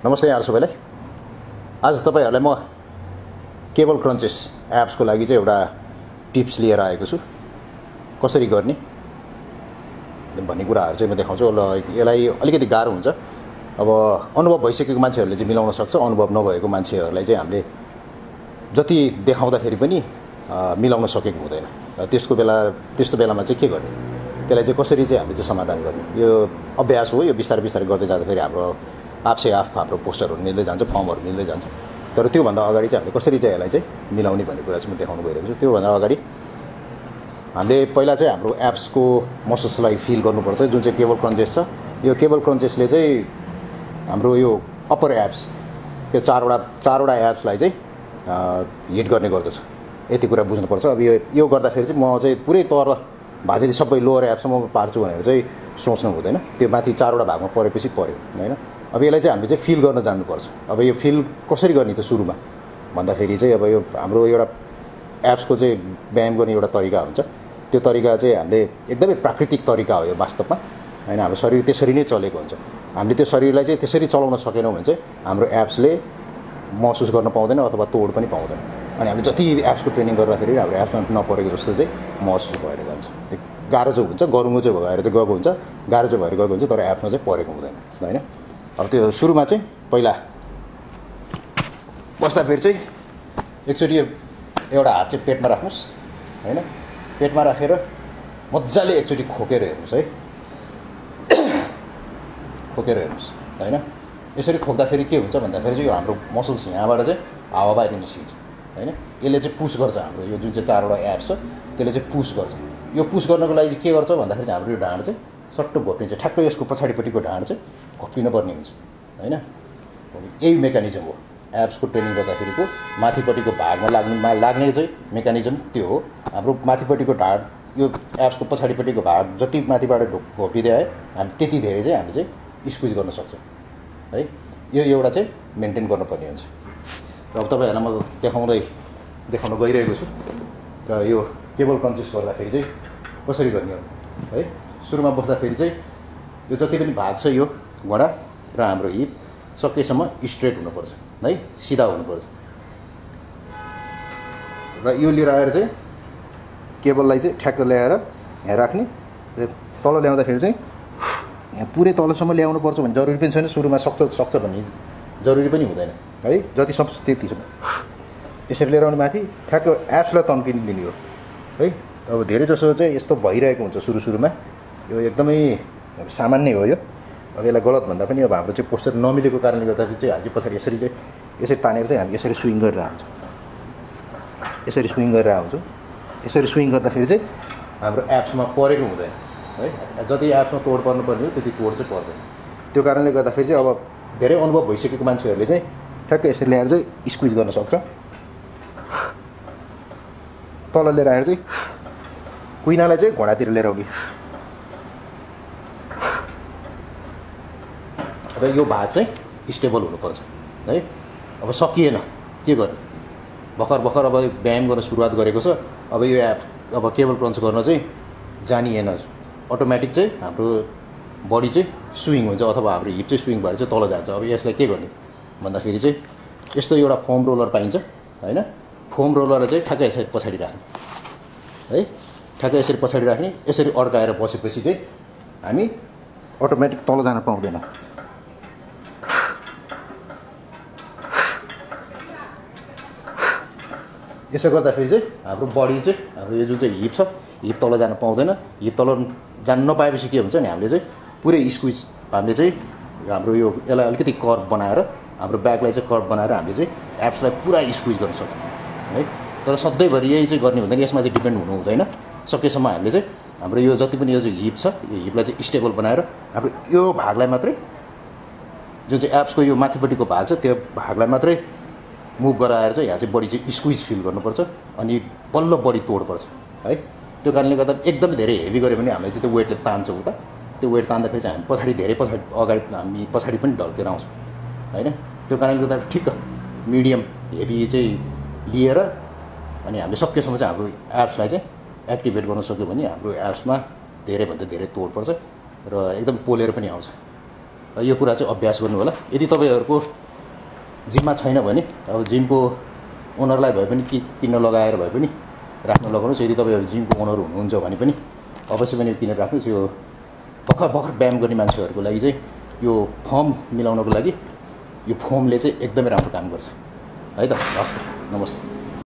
नमस्ते यहाँ सबैलाई। आज तपाईहरुलाई म केबल क्रन्चेस एप्सको लागि चाहिँ एउटा टिप्स लिएर आएको छु। कसरी गर्ने भन्ने कुराहरु चाहिँ म देखाउँछु। ल यसलाई अलिकति गाह्रो हुन्छ। अब अनुभव भइसकेको मान्छेहरुले चाहिँ मिलाउन सक्छ। अनुभव नभएको मान्छेहरुलाई चाहिँ हामीले जति देखाउँदाखेरि पनि मिलाउन सकेको हुँदैन। त्यस्तो बेलामा चाहिँ के गर्ने, त्यसलाई चाहिँ कसरी चाहिँ हामीले चाहिँ समाधान गर्ने, यो अभ्यास हो। यो बिस्तारै बिस्तारै गर्दै जाँदाखेरि हाम्रो आफसे आफ हाम्रो पोस्टरहरु मिल्दै जान्छ, फर्महरु मिल्दै जान्छ। तर त्यो भन्दा अगाडि चाहिँ हामीले कसरी चाहिँ यसलाई चाहिँ मिलाउने भन्ने कुरा चाहिँ म देखाउन गइरहेको छु। त्यो भन्दा अगाडि हामीले पहिला चाहिँ हाम्रो एप्सको मसल्सलाई फिल गर्नुपर्छ। जुन चाहिँ केबल क्रन्चेस छ, यो केबल क्रन्चेसले चाहिँ हाम्रो यो अप्पर एप्स के चारवटा एप्सलाई चाहिँ हिट गर्ने गर्दछ। यति कुरा बुझ्नुपर्छ। अब यो गर्दाखेरि चाहिँ म चाहिँ पुरै तर भाजले सबै लोअर एप्ससम्म पार्छु भनेर चाहिँ सोच्नु हुँदैन। त्यो माथि चारवटा भागमा परेपछि पर्यो हैन। अब यसलाई चाहिँ हामीले चाहिँ फिल गर्न जान्नुपर्छ। अब यो फिल कसरी गर्ने त सुरुमा भन्दाखेरि चाहिँ अब यो हाम्रो एउटा एप्सको चाहिँ व्यायाम गर्ने एउटा तरिका हुन्छ। त्यो तरिका चाहिँ हामीले एकदमै प्राकृतिक तरिका हो यो वास्तवमा हैन। हाम्रो शरीर त्यसरी नै चलेको हुन्छ। हामीले त्यो शरीरलाई चाहिँ त्यसरी चलाउन सकेनौँ भने चाहिँ हाम्रो एप्सले महसुस गर्न पाउँदैन अथवा तोड पनि पाउँदैन। अनि हामीले जति एप्सको ट्रेनिङ गर्दाखेरि हाम्रो एप्समा नपरेको जस्तो चाहिँ महसुस भएर जान्छ। त्यो गाह्रो चाहिँ हुन्छ, गरुङ्गो चाहिँ भएर चाहिँ गएको हुन्छ, गाह्रो चाहिँ भएर गएको हुन्छ, तर एप्समा चाहिँ परेको हुँदैन हैन। अब त्यो सुरुमा चाहिँ पहिला बस्दाखेरि चाहिँ एकचोटि एउटा हात चाहिँ पेटमा राख्नुस् हैन। पेटमा राखेर मज्जाले एकचोटि खोकेर हेर्नुस् है। खोकेर हेर्नुस् हैन। यसरी खोक्दाखेरि के हुन्छ भन्दाखेरि चाहिँ यो हाम्रो मसल्स यहाँबाट चाहिँ हावा बाहिर निस्किन्छ हैन। यसले चाहिँ पुश गर्छ। हाम्रो यो जुन चाहिँ चारवटा एप्स छ त्यसले चाहिँ पुश गर्छ। यो पुश गर्नको लागि के गर्छ भन्दाखेरि चाहिँ हाम्रो यो ढाड चाहिँ सट्टो घोप्टिन्छ। ठ्याक्कै यसको पछाडिपट्टिको ढाड चाहिँ घोप्टिन पर्ने हुन्छ हैन। यही मेकानिजम हो एप्सको ट्रेनिङ गर्दाखेरिको माथिपट्टिको भागमा लाग्ने चाहिँ मेकानिजम त्यो हो। हाम्रो माथिपट्टिको ढाड यो एप्सको पछाडिपट्टिको भाग जति माथिबाट घोप्टिँदै आयो हामी त्यति धेरै चाहिँ हामीले चाहिँ स्क्विज गर्न सक्छौँ है। यो एउटा चाहिँ मेन्टेन गर्नुपर्ने हुन्छ। र अब तपाईहरुलाई म देखाउन गइरहेको छु। र यो केबल क्रन्चेस गर्दाखेरि चाहिँ कसरी गर्ने हो है। सुरुमा बस्दाखेरि चाहिँ यो जति पनि भाग छ यो घोडा र हाम्रो हिप सकेसम्म स्ट्रेट हुनुपर्छ है, सिधा हुनुपर्छ। र यो लिएर आएर चाहिँ केबललाई चाहिँ ठ्याक्क ल्याएर यहाँ राख्ने। तल ल्याउँदाखेरि चाहिँ यहाँ पुरै तलसम्म ल्याउनु पर्छ भन्ने जरुरी पनि छैन। सुरुमा सक्छ भन्ने जरुरी पनि हुँदैन है। जति सक्छ त्यतिसम्म यसरी लिएर आउने माथि ठ्याक्क एप्सलाई तन्किदिने हो है। अब धेरै जसो चाहिँ यस्तो भइरहेको हुन्छ सुरुमा। यो एकदमै सामान्य हो यो। अब यसलाई गलत भन्दा पनि अब हाम्रो चाहिँ पोस्चर नमिलेको कारणले गर्दाखेरि चाहिँ हामी पछाडि यसरी तानेर चाहिँ हामी यसरी स्विङ गरेर आउँछौँ। यसरी स्विङ गरेर आउँछौँ। यसरी स्विङ गर्दाखेरि चाहिँ हाम्रो एप्समा परेको हुँदैन है। जति एप्समा तोड पर्नुपर्ने हो त्यति तोड चाहिँ पर्दैन। त्यो कारणले गर्दाखेरि चाहिँ अब धेरै अनुभव भइसकेको मान्छेहरूले चाहिँ ठ्याक्कै यसरी ल्याएर चाहिँ स्क्विज गर्न सक्छ। तल लिएर आएर चाहिँ कुइनालाई चाहिँ घोडातिर लिएर आउने। र यो भाग चाहिँ स्टेबल हुनुपर्छ है। अब सकिएन के गर्ने, भर्खर अब व्यायाम गर्न सुरुवात गरेको छ। अब यो एप अब केबल क्रन्च गर्न चाहिँ जानिएन, अटोमेटिक चाहिँ हाम्रो बडी चाहिँ स्विङ हुन्छ अथवा हाम्रो हिप चाहिँ स्विङ भएर चाहिँ तल जान्छ। अब यसलाई के गर्ने भन्दाखेरि चाहिँ यस्तो एउटा फोम रोलर पाइन्छ हैन। फोम रोलर चाहिँ ठ्याक्कै यसरी पछाडि राख्ने है। ठ्याक्कै यसरी पछाडि राख्ने। यसरी अड्काएर बसेपछि चाहिँ हामी अटोमेटिक तल जान पाउँदैन। यसो गर्दाखेरि चाहिँ हाम्रो बडी चाहिँ हाम्रो यो जुन चाहिँ हिप छ, हिप तल जान पाउँदैन। हिप तल जान नपाएपछि के हुन्छ नि हामीले चाहिँ पुरै स्क्विज हामीले चाहिँ हाम्रो यो यसलाई अलिकति कर्भ बनाएर हाम्रो ब्याकलाई चाहिँ कर्भ बनाएर हामीले चाहिँ एप्सलाई पुरा स्क्विज गर्न सक्छौँ है। तर सधैँभरि यही चाहिँ गर्ने हुँदैन, यसमा चाहिँ डिपेन्ड हुनु हुँदैन। सकेसम्म हामीले चाहिँ हाम्रो यो जति पनि यो चाहिँ हिप छ यो हिपलाई चाहिँ स्टेबल बनाएर हाम्रो यो भागलाई मात्रै जुन चाहिँ एप्सको यो माथिपट्टिको भाग छ त्यो भागलाई मात्रै मुभ गराएर चाहिँ यहाँ चाहिँ बडी चाहिँ स्क्विज फिल गर्नुपर्छ। अनि बल्ल बडी तोड्नुपर्छ है। त्यो कारणले गर्दा एकदमै धेरै हेभी गऱ्यो भने हामीले चाहिँ त्यो वेटले तान्छौँ उता। त्यो वेट तान्दाखेरि चाहिँ हामी अगाडि हामी पछाडि पनि ढल्केर आउँछौँ हैन। त्यो कारणले गर्दा ठिक्क मिडियम हेभी चाहिँ लिएर अनि हामीले सकेसम्म चाहिँ हाम्रो एप्सलाई चाहिँ एक्टिभेट गर्न सक्यो भने हाम्रो एप्समा धेरैभन्दा धेरै तोड पर्छ र एकदम पोलेर पनि आउँछ यो कुरा चाहिँ अभ्यास गर्नु होला। यदि तपाईँहरूको जिममा छैन भने अब जिमको ओनरलाई भए पनि किन्न लगाएर भए पनि राख्न लगाउनुहोस्। यदि तपाईँहरू जिमको ओनर हुनुहुन्छ भने पनि अवश्य पनि किनेर राख्नुहोस्। यो भर्खर व्यायाम गर्ने मान्छेहरूको लागि चाहिँ यो फर्म मिलाउनको लागि यो फोमले चाहिँ एकदमै राम्रो काम गर्छ है त। हस् त, नमस्ते।